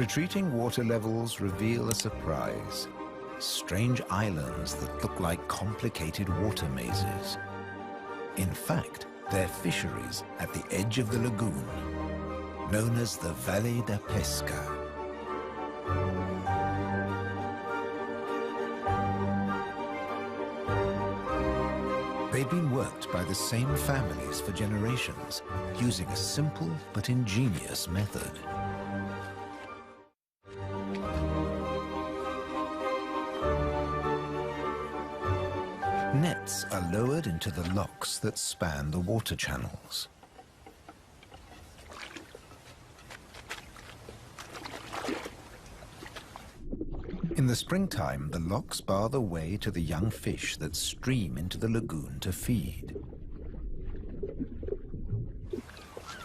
Retreating water levels reveal a surprise. Strange islands that look like complicated water mazes. In fact, they're fisheries at the edge of the lagoon, known as the Valle da Pesca. They've been worked by the same families for generations, using a simple but ingenious method. Nets are lowered into the locks that span the water channels. In the springtime, the locks bar the way to the young fish that stream into the lagoon to feed.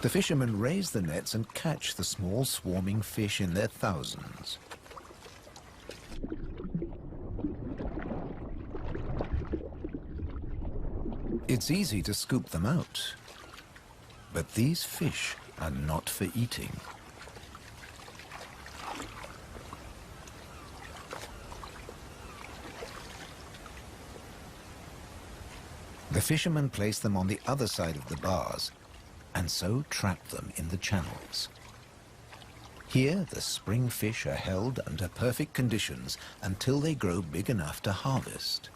The fishermen raise the nets and catch the small swarming fish in their thousands. It's easy to scoop them out, but these fish are not for eating. The fishermen place them on the other side of the bars and so trap them in the channels. Here, the spring fish are held under perfect conditions until they grow big enough to harvest.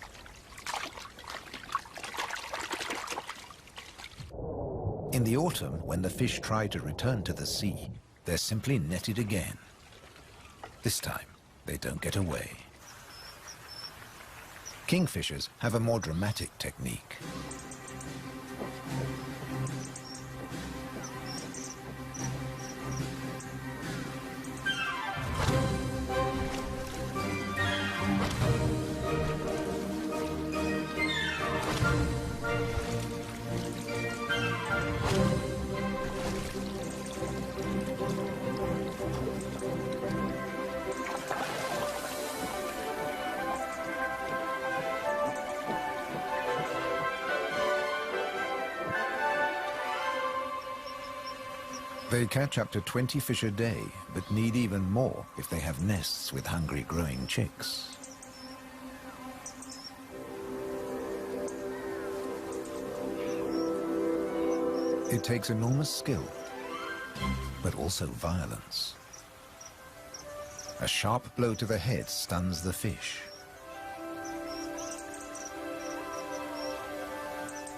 In the autumn, when the fish try to return to the sea, they're simply netted again. This time, they don't get away. Kingfishers have a more dramatic technique. They catch up to 20 fish a day, but need even more if they have nests with hungry growing chicks. It takes enormous skill, but also violence. A sharp blow to the head stuns the fish.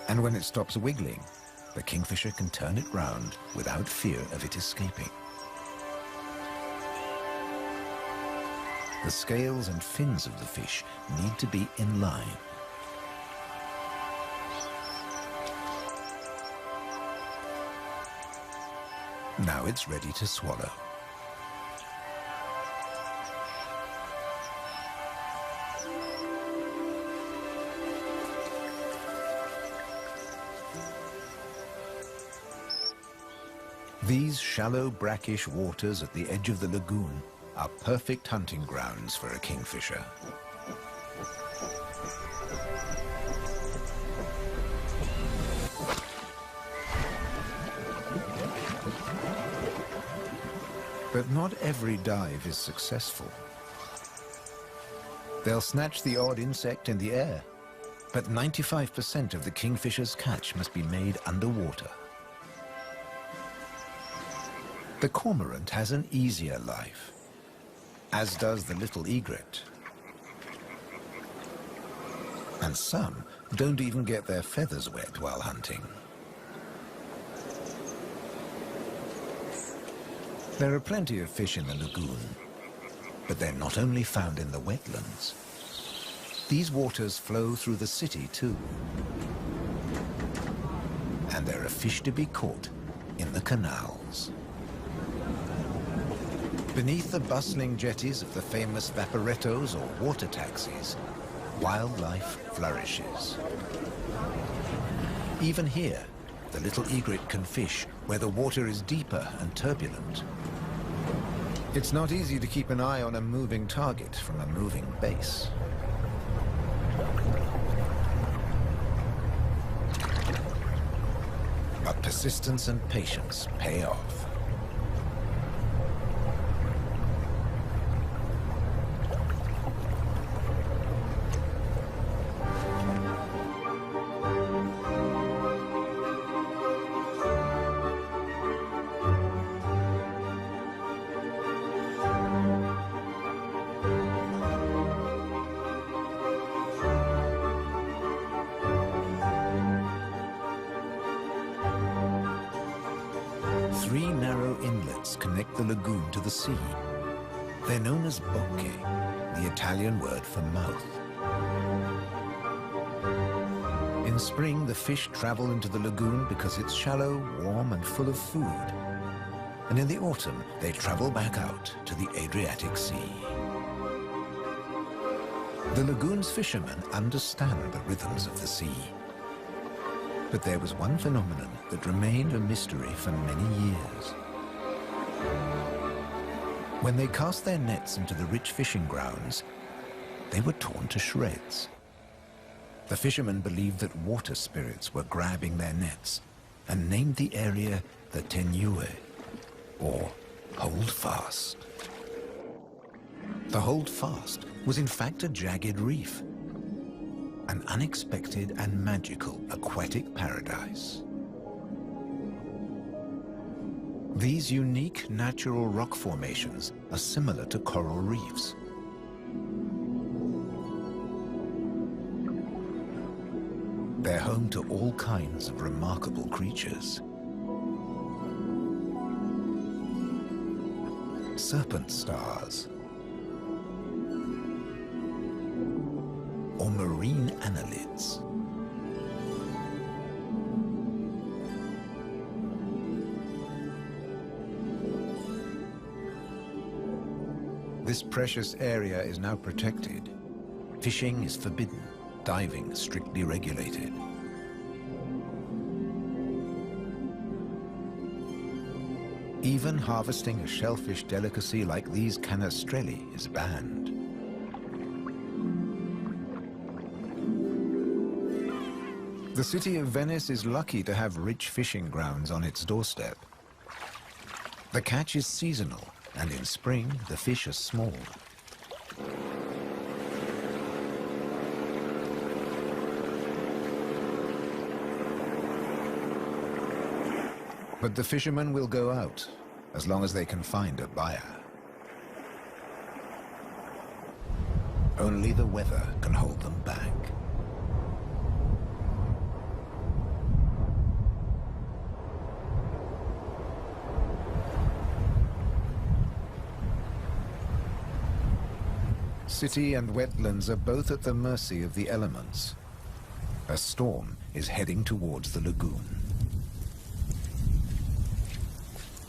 And when it stops wiggling, the kingfisher can turn it round without fear of it escaping. The scales and fins of the fish need to be in line. Now it's ready to swallow. These shallow, brackish waters at the edge of the lagoon are perfect hunting grounds for a kingfisher. But not every dive is successful. They'll snatch the odd insect in the air, but 95% of the kingfisher's catch must be made underwater. The cormorant has an easier life, as does the little egret. And some don't even get their feathers wet while hunting. There are plenty of fish in the lagoon, but they're not only found in the wetlands. These waters flow through the city too. And there are fish to be caught in the canals. Beneath the bustling jetties of the famous vaporettos or water taxis, wildlife flourishes. Even here, the little egret can fish where the water is deeper and turbulent. It's not easy to keep an eye on a moving target from a moving base. But persistence and patience pay off. 3 narrow inlets connect the lagoon to the sea. They're known as bocche, the Italian word for mouth. In spring, the fish travel into the lagoon because it's shallow, warm, and full of food. And in the autumn, they travel back out to the Adriatic Sea. The lagoon's fishermen understand the rhythms of the sea. But there was one phenomenon that remained a mystery for many years. When they cast their nets into the rich fishing grounds, they were torn to shreds. The fishermen believed that water spirits were grabbing their nets and named the area the Tenue, or Hold Fast. The Hold Fast was in fact a jagged reef, an unexpected and magical aquatic paradise. These unique natural rock formations are similar to coral reefs. They're home to all kinds of remarkable creatures. Serpent stars, or marine annelids. This precious area is now protected. Fishing is forbidden, diving strictly regulated. Even harvesting a shellfish delicacy like these canestrelli is banned. The city of Venice is lucky to have rich fishing grounds on its doorstep. The catch is seasonal, and in spring the fish are small. But the fishermen will go out, as long as they can find a buyer. Only the weather can hold them back. City and wetlands are both at the mercy of the elements. A storm is heading towards the lagoon.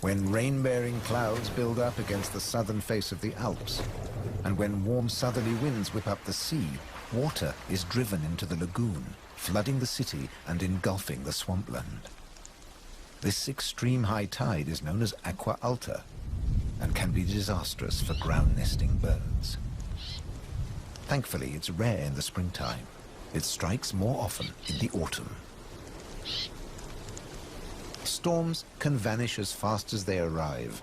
When rain-bearing clouds build up against the southern face of the Alps, and when warm southerly winds whip up the sea, water is driven into the lagoon, flooding the city and engulfing the swampland. This extreme high tide is known as aqua alta and can be disastrous for ground-nesting birds. Thankfully, it's rare in the springtime. It strikes more often in the autumn. Storms can vanish as fast as they arrive,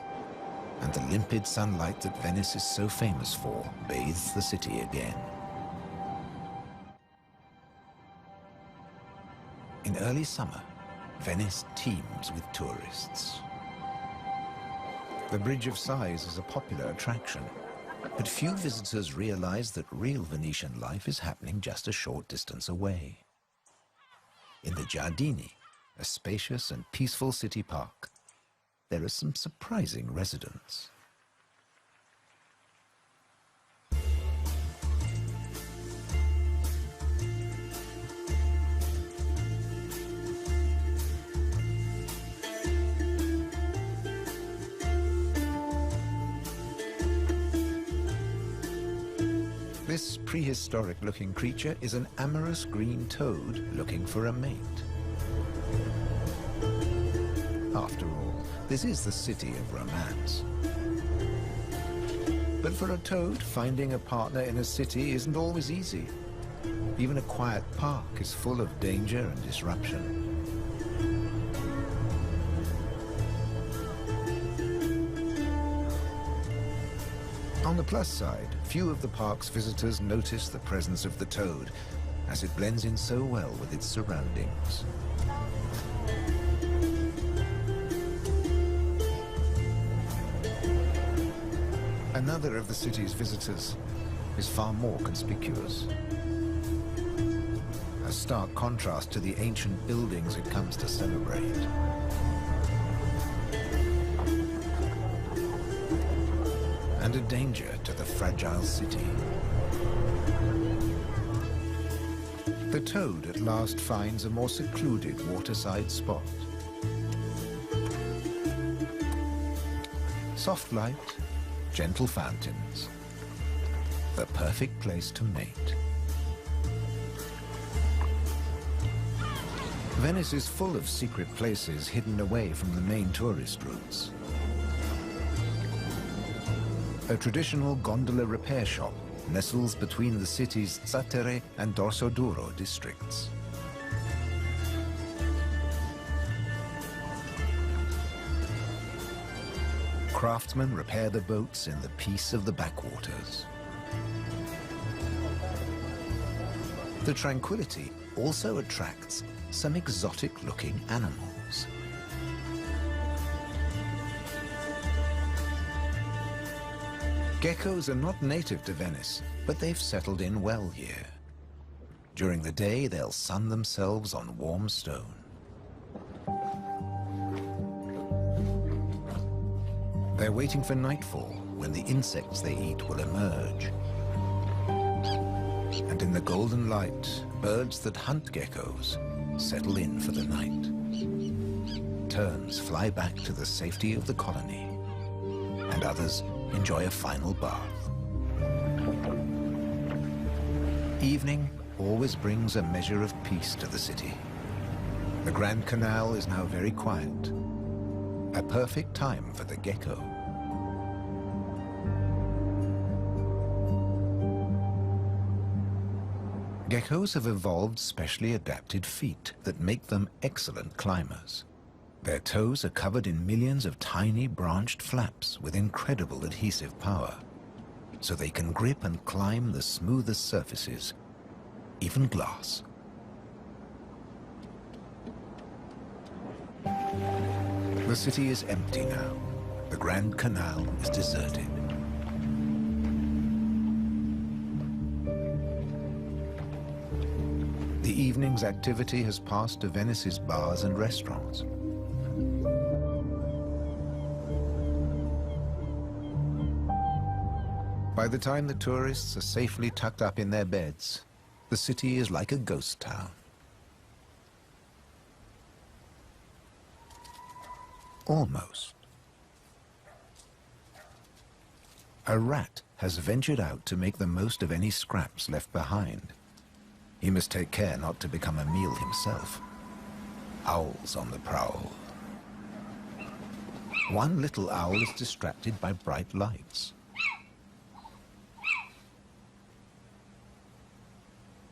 and the limpid sunlight that Venice is so famous for bathes the city again. In early summer, Venice teems with tourists. The Bridge of Sighs is a popular attraction, but few visitors realize that real Venetian life is happening just a short distance away. In the Giardini, a spacious and peaceful city park, there are some surprising residents. This prehistoric-looking creature is an amorous green toad looking for a mate. After all, this is the city of romance. But for a toad, finding a partner in a city isn't always easy. Even a quiet park is full of danger and disruption. On the plus side, few of the park's visitors notice the presence of the toad, as it blends in so well with its surroundings. Another of the city's visitors is far more conspicuous. A stark contrast to the ancient buildings it comes to celebrate. and a danger to the fragile city. The toad at last finds a more secluded waterside spot. Soft light, gentle fountains, the perfect place to mate. Venice is full of secret places hidden away from the main tourist routes. A traditional gondola repair shop nestles between the city's Zattere and Dorsoduro districts. Craftsmen repair the boats in the peace of the backwaters. The tranquility also attracts some exotic-looking animals. Geckos are not native to Venice, but they've settled in well here. During the day, they'll sun themselves on warm stone. They're waiting for nightfall, when the insects they eat will emerge. And in the golden light, birds that hunt geckos settle in for the night. Terns fly back to the safety of the colony, and others enjoy a final bath. Evening always brings a measure of peace to the city. The Grand Canal is now very quiet, a perfect time for the gecko. Geckos have evolved specially adapted feet that make them excellent climbers. Their toes are covered in millions of tiny branched flaps with incredible adhesive power, so they can grip and climb the smoothest surfaces, even glass. The city is empty now. The Grand Canal is deserted. The evening's activity has passed to Venice's bars and restaurants. By the time the tourists are safely tucked up in their beds, the city is like a ghost town. Almost. A rat has ventured out to make the most of any scraps left behind. He must take care not to become a meal himself. Owls on the prowl. One little owl is distracted by bright lights.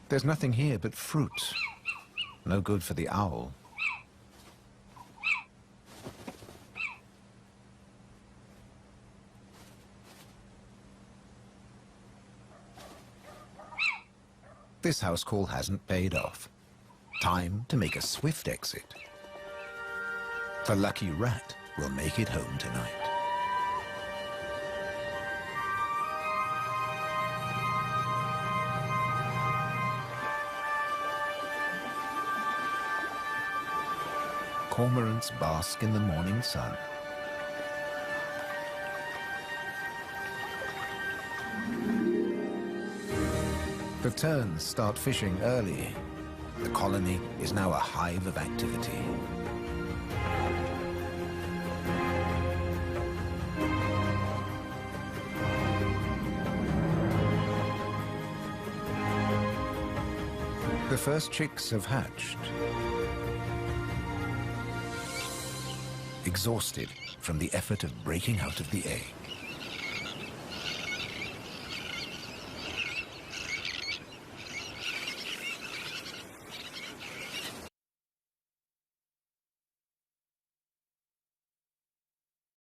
There's nothing here but fruit. No good for the owl. This house call hasn't paid off. Time to make a swift exit. The lucky rat will make it home tonight. Cormorants bask in the morning sun. The terns start fishing early. The colony is now a hive of activity. The first chicks have hatched. Exhausted from the effort of breaking out of the egg.